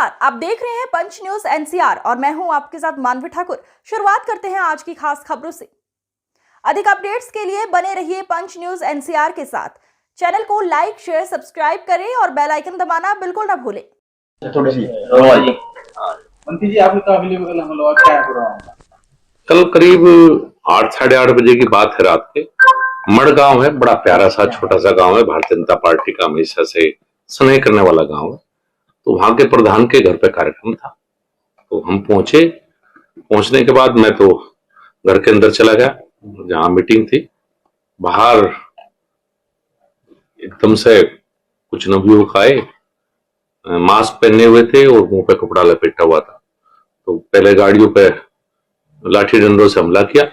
नमस्कार, आप देख रहे हैं पंच न्यूज एनसीआर और मैं हूं आपके साथ मानवी ठाकुर। शुरुआत करते हैं आज की खास खबरों से। अधिक अपडेट्स के लिए बने रहिए पंच न्यूज एनसीआर के साथ। चैनल को लाइक, शेयर, सब्सक्राइब करें और बेल आइकन दबाना बिल्कुल ना भूलें। थोड़ी सी मंत्री जी, आपने काफी हमला क्या हो रहा है? कल करीब 8 साढ़े 8 बजे की बात है। रात के मड़ गांव है, बड़ा प्यारा सा छोटा सा गांव है, भारतीय जनता पार्टी का हमेशा से स्नेह करने वाला गांव है। तो वहां के प्रधान के घर पे कार्यक्रम था, तो हम पहुंचे। पहुंचने के बाद मैं तो घर के अंदर चला गया जहां मीटिंग थी। बाहर एकदम से कुछ नवयुवक आए, मास्क पहने हुए थे और मुंह पे कपड़ा लपेटा हुआ था। तो पहले गाड़ियों पे लाठी डंडों से हमला किया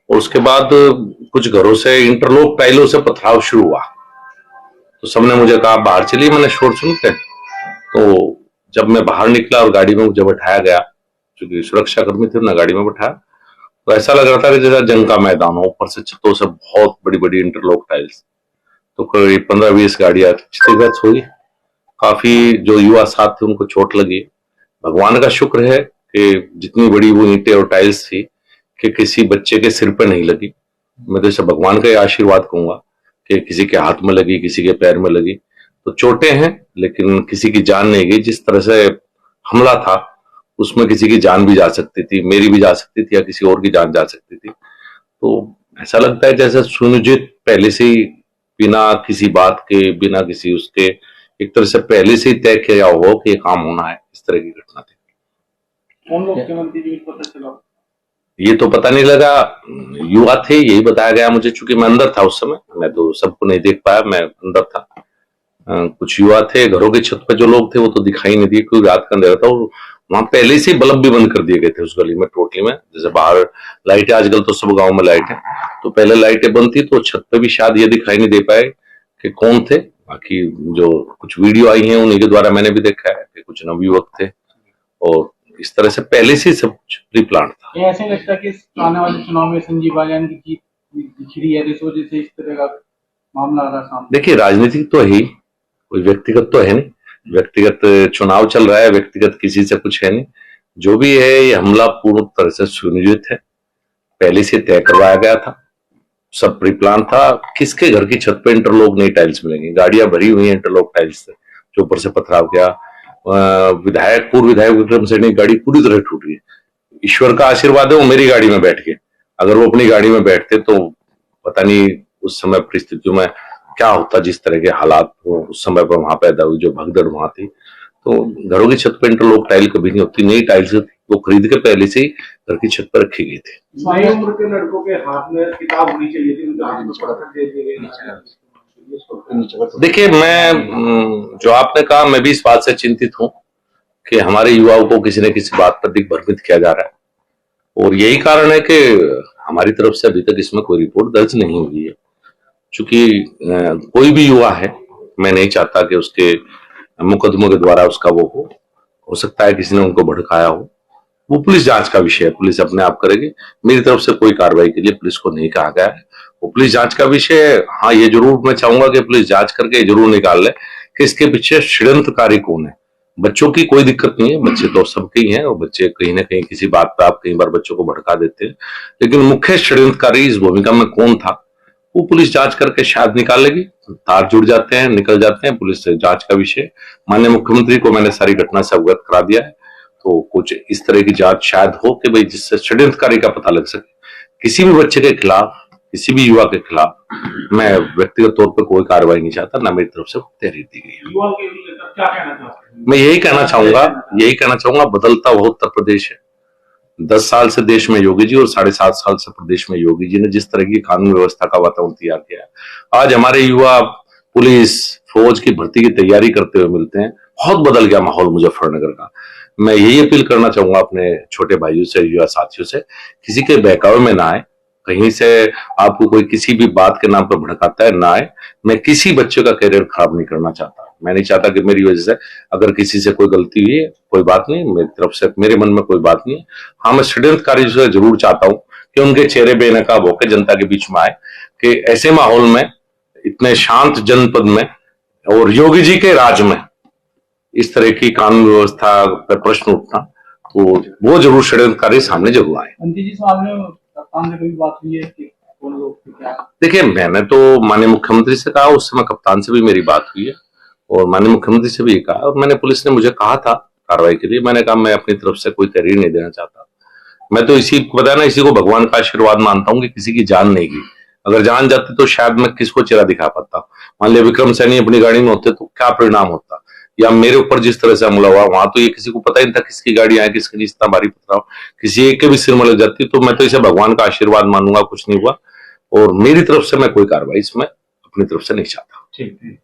और उसके बाद कुछ घरों से इंटरलॉक टाइलों से पथराव शुरू हुआ। तो सबने मुझे कहा बाहर चलिए, मैंने शोर सुन के। तो जब मैं बाहर निकला और गाड़ी में मुझे बैठाया गया, क्योंकि सुरक्षा कर्मी थे, ना गाड़ी में बैठाया, तो ऐसा लग रहा था कि जैसा जंग का मैदान हो। ऊपर से छतों से बहुत बड़ी बड़ी इंटरलॉक टाइल्स, तो करीब 15-20 गाड़ियां क्षतिग्रस्त हुई। काफी जो युवा साथ थे उनको चोट लगी। भगवान का शुक्र है कि जितनी बड़ी वो ईंटें और टाइल्स थी कि किसी बच्चे के सिर पे नहीं लगी। मैं तो इसे भगवान का आशीर्वाद कहूंगा कि किसी के हाथ में लगी, किसी के पैर में लगी। तो चोटें हैं लेकिन किसी की जान नहीं गई। जिस तरह से हमला था उसमें किसी की जान भी जा सकती थी, मेरी भी जा सकती थी या किसी और की जान जा सकती थी। तो ऐसा लगता है जैसे सुनियोजित पहले से ही, बिना किसी बात के, बिना किसी उसके, एक तरह से पहले से ही तय किया हो कि ये काम होना है। इस तरह की घटना थी। कौन लोग थे मंत्री जी, पता चला? ये तो पता नहीं लगा, युवा थे यही बताया गया मुझे, चूंकि मैं अंदर था उस समय, मैं तो सबको नहीं देख पाया, मैं अंदर था। कुछ युवा थे। घरों की छत पे जो लोग थे वो तो दिखाई नहीं दिए क्योंकि रात का अंधेरा था और वहां पहले से बल्ब भी बंद कर दिए गए थे उस गली में, टोटली में। जैसे बाहर लाइट है, आजकल तो सब गाँव में लाइट है, तो पहले लाइटें बंद थी, तो छत पे भी शायद ये दिखाई नहीं दे पाए कि कौन थे। बाकी जो कुछ वीडियो आई है उन्हीं के द्वारा मैंने भी देखा है कि कुछ नवयुवक थे और इस तरह से पहले से सब कुछ प्री प्लान था। ये ऐसे लगता है कि आने वाले चुनाव में संजीव बालियान की जीत दिख रही है, इस वजह से इस तरह का मामला आ रहा सामने। देखिए, राजनीतिक तो है ही, कोई व्यक्तिगत तो है नहीं। व्यक्तिगत चुनाव चल रहा है, व्यक्तिगत किसी से कुछ है नहीं। जो भी है ये हमला पूर्ण तरह से सुनियोजित है, पहले से तय करवाया गया था, सब प्री प्लान था। किसके घर की छत पे इंटरलॉक नहीं टाइल्स मिलेंगी? गाड़ियां भरी हुई हैं इंटरलॉक टाइल्स से, जो ऊपर से पथराव किया। पूर्व विधायक विक्रम सैनी की गाड़ी पूरी तरह टूट गई। ईश्वर का आशीर्वाद है वो मेरी गाड़ी में बैठ गए। अगर वो अपनी गाड़ी में बैठते तो पता नहीं उस समय परिस्थितियों में क्या होता, जिस तरह के हालात उस समय पर वहां पैदा हुई, जो भगदड़ वहां थी। तो घरों की छत पर इंटरलॉक टाइल कभी नहीं होती, नई टाइल्स वो खरीद के पहले से ही घर की छत पर रखी गई थी। नई उम्र के लड़कों के हाथ में किताब होनी चाहिए थी, उनके हाथ में पढ़कर दे दिए गए। देखिए, मैं जो आपने कहा, मैं भी इस बात से चिंतित हूं कि हमारे युवाओं को किसी न किसी बात पर दिग्भ्रमित किया जा रहा है और यही कारण है कि हमारी तरफ से अभी तक इसमें कोई रिपोर्ट दर्ज नहीं हुई है। चूंकि कोई भी युवा है, मैं नहीं चाहता कि उसके मुकदमों के द्वारा उसका वो हो सकता है किसी ने उनको भड़काया हो। वो पुलिस जांच का विषय है, पुलिस अपने आप करेगी। मेरी तरफ से कोई कार्रवाई के लिए पुलिस को नहीं कहा गया है, वो पुलिस जांच का विषय है। हाँ, ये जरूर मैं चाहूंगा कि पुलिस जांच करके जरूर निकाल ले कि इसके पीछे षड्यंत्रकारी कौन है। बच्चों की कोई दिक्कत नहीं है, बच्चे तो सबके ही हैं और बच्चे कहीं ना कहीं किसी बात पर आप कई बार बच्चों को भड़का देते हैं, लेकिन मुख्य षड्यंत्रकारी इस भूमिका में कौन था वो पुलिस जांच करके शायद निकालेगी। तार जुड़ जाते हैं, निकल जाते हैं, पुलिस जांच का विषय। माननीय मुख्यमंत्री को मैंने सारी घटना से अवगत करा दिया है, तो कुछ इस तरह की जांच शायद हो कि भाई जिससे षड्यंत्रकारी का पता लग सके। किसी भी बच्चे के खिलाफ, किसी भी युवा के खिलाफ मैं व्यक्तिगत तौर पर कोई कार्रवाई नहीं चाहता, ना मेरी तरफ से तहरीर दी गई है। मैं यही कहना चाहूंगा, बदलता हुआ उत्तर प्रदेश है। 10 साल से देश में योगी जी और 7.5 साल से प्रदेश में योगी जी ने जिस तरह की कानून व्यवस्था का वातावरण तैयार किया है, आज हमारे युवा पुलिस फौज की भर्ती की तैयारी करते हुए मिलते हैं। बहुत बदल गया माहौल मुजफ्फरनगर का। मैं यही अपील करना चाहूंगा अपने छोटे भाइयों से, युवा साथियों से, किसी के बहकावे में ना आए। कहीं से आपको कोई किसी भी बात के नाम पर भड़काता है, ना आए। मैं किसी बच्चे का करियर खराब नहीं करना चाहता। मैं नहीं चाहता कि मेरी वजह से अगर किसी से कोई गलती हुई है, कोई बात नहीं, मेरी तरफ से मेरे मन में कोई बात नहीं है। हाँ, मैं षड्यंत्रकारी से जरूर चाहता हूं कि उनके चेहरे बेनकाब होकर जनता के बीच में आए, कि ऐसे माहौल में, इतने शांत जनपद में और योगी जी के राज में इस तरह की कानून व्यवस्था पर प्रश्न उठना, तो वो जरूर षड्यंत्रकारी सामने जरूर आए। अंकित जी, इस मामले में कप्तान से कभी बात हुई है कि कौन लोग थे, क्या? देखिए, मैंने तो माननीय मुख्यमंत्री से कहा, उस समय कप्तान से भी मेरी बात हुई है और माननीय मुख्यमंत्री से भी कहा, और मैंने पुलिस ने मुझे कहा था कार्रवाई के लिए, मैंने कहा मैं अपनी तरफ से कोई तहरीर नहीं देना चाहता। मैं तो इसी को बताया ना, इसी को भगवान का आशीर्वाद मानता हूं कि किसी की जान नहीं गई। अगर जान जाती तो शायद मैं किसको चेहरा दिखा पाता। मान लिया विक्रम सैनी अपनी गाड़ी में होते तो क्या परिणाम होता, या मेरे ऊपर जिस तरह से हमला हुआ, वहां तो ये किसी को पता ही नहीं था किसकी गाड़ी आए, किसकी नहीं, इतना भारी पथराव, किसी एक के भी सिर में लग जाती। तो मैं तो इसे भगवान का आशीर्वाद मानूंगा, कुछ नहीं हुआ, और मेरी तरफ से मैं कोई कार्रवाई इसमें अपनी तरफ से नहीं चाहता। ठीक है।